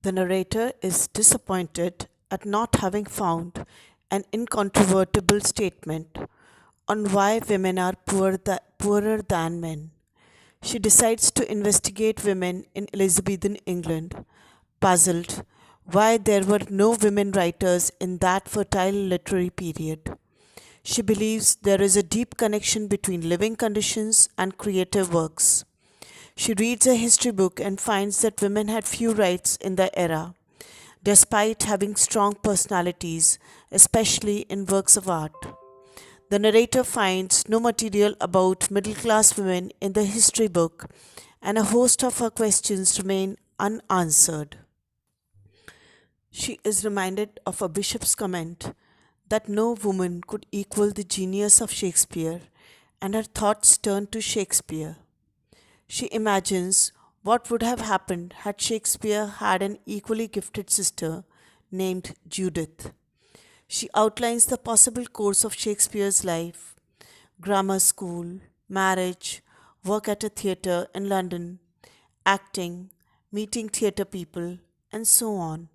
The narrator is disappointed at not having found an incontrovertible statement on why women are poorer than men. She decides to investigate women in Elizabethan England, puzzled why there were no women writers in that fertile literary period. She believes there is a deep connection between living conditions and creative works. She reads a history book and finds that women had few rights in the era, despite having strong personalities, especially in works of art. The narrator finds no material about middle class women in the history book, and a host of her questions remain unanswered. She is reminded of a bishop's comment that no woman could equal the genius of Shakespeare, and her thoughts turn to Shakespeare. She imagines what would have happened had Shakespeare had an equally gifted sister named Judith. She outlines the possible course of Shakespeare's life: grammar school, marriage, work at a theatre in London, acting, meeting theatre people, and so on.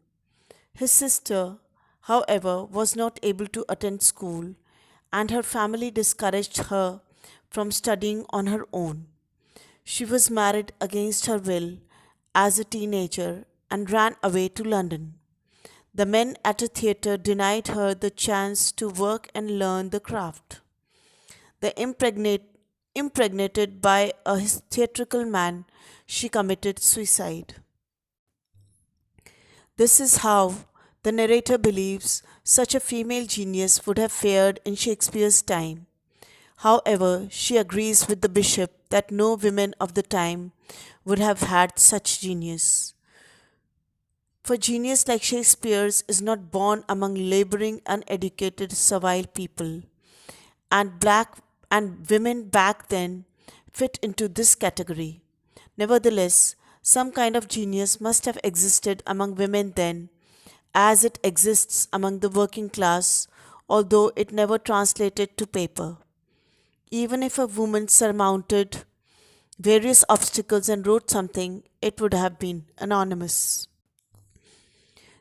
His sister, however, was not able to attend school, and her family discouraged her from studying on her own. She was married against her will as a teenager and ran away to London. The men at a theatre denied her the chance to work and learn the craft. Impregnated by a theatrical man, she committed suicide. This is how the narrator believes such a female genius would have fared in Shakespeare's time. However, she agrees with the bishop that no women of the time would have had such genius. For genius like Shakespeare's is not born among laboring, uneducated, servile people, and black and women back then fit into this category. Nevertheless, some kind of genius must have existed among women then, as it exists among the working class, although it never translated to paper. Even if a woman surmounted various obstacles and wrote something, it would have been anonymous.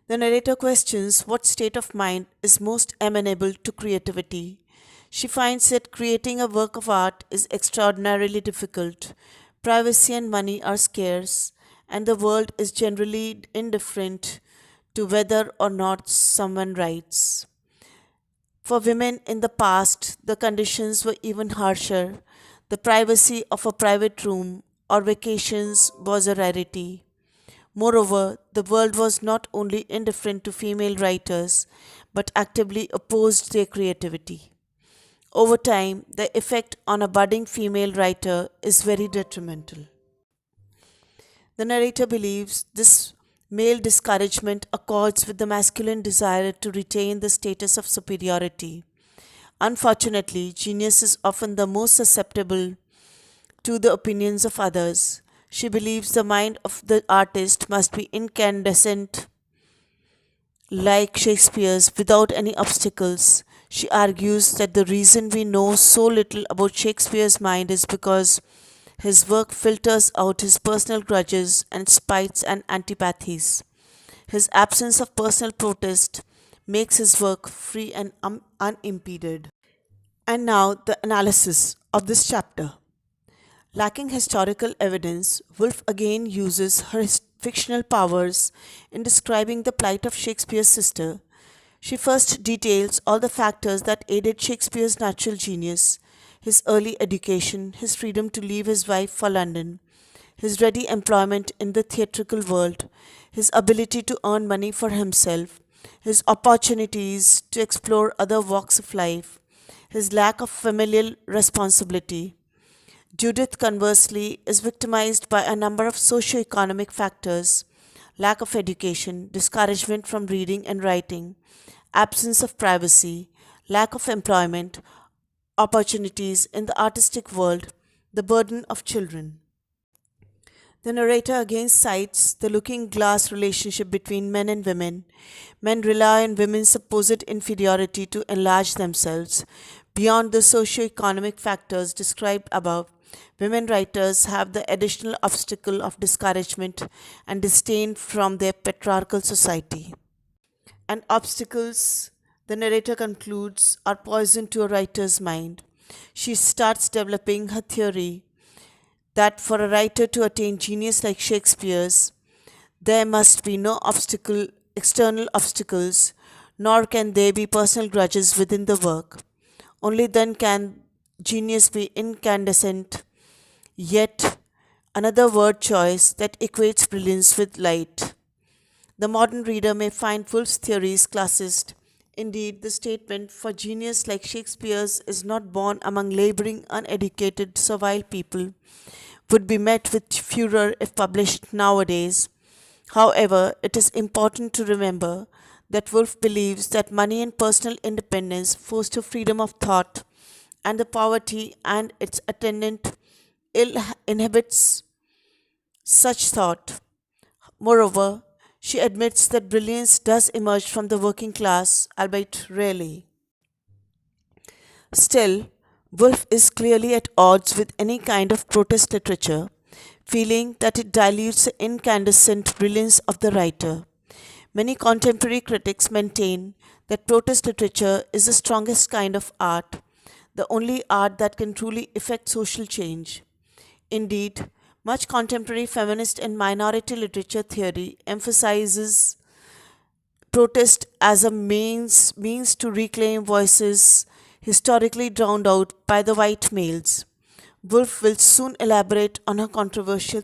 The narrator questions what state of mind is most amenable to creativity. She finds that creating a work of art is extraordinarily difficult. Privacy and money are scarce, and the world is generally indifferent to whether or not someone writes. For women in the past, the conditions were even harsher. The privacy of a private room or vacations was a rarity. Moreover, the world was not only indifferent to female writers, but actively opposed their creativity. Over time, the effect on a budding female writer is very detrimental. The narrator believes this male discouragement accords with the masculine desire to retain the status of superiority. Unfortunately, genius is often the most susceptible to the opinions of others. She believes the mind of the artist must be incandescent like Shakespeare's without any obstacles. She argues that the reason we know so little about Shakespeare's mind is because his work filters out his personal grudges and spites and antipathies. His absence of personal protest makes his work free and unimpeded. And now, the analysis of this chapter. Lacking historical evidence, Woolf again uses her fictional powers in describing the plight of Shakespeare's sister. She first details all the factors that aided Shakespeare's natural genius: his early education, his freedom to leave his wife for London, his ready employment in the theatrical world, his ability to earn money for himself, his opportunities to explore other walks of life, his lack of familial responsibility. Judith, conversely, is victimized by a number of socio-economic factors: lack of education, discouragement from reading and writing, absence of privacy, lack of employment, opportunities in the artistic world, the burden of children. The narrator again cites the looking glass relationship between men and women. Men rely on women's supposed inferiority to enlarge themselves. Beyond the socio-economic factors described above, women writers have the additional obstacle of discouragement and disdain from their patriarchal society. And obstacles, the narrator concludes, are poison to a writer's mind. She starts developing her theory that for a writer to attain genius like Shakespeare's, there must be no external obstacles, nor can there be personal grudges within the work. Only then can genius be incandescent, yet another word choice that equates brilliance with light. The modern reader may find Woolf's theories classist. Indeed, the statement, for genius like Shakespeare's is not born among labouring, uneducated, servile people, would be met with furor if published nowadays. However, it is important to remember that Woolf believes that money and personal independence foster freedom of thought, and the poverty and its attendant ill inhibits such thought. Moreover, she admits that brilliance does emerge from the working class, albeit rarely. Still, Woolf is clearly at odds with any kind of protest literature, feeling that it dilutes the incandescent brilliance of the writer. Many contemporary critics maintain that protest literature is the strongest kind of art, the only art that can truly effect social change. Indeed, much contemporary feminist and minority literature theory emphasizes protest as a means to reclaim voices historically drowned out by the white males. Woolf will soon elaborate on her controversial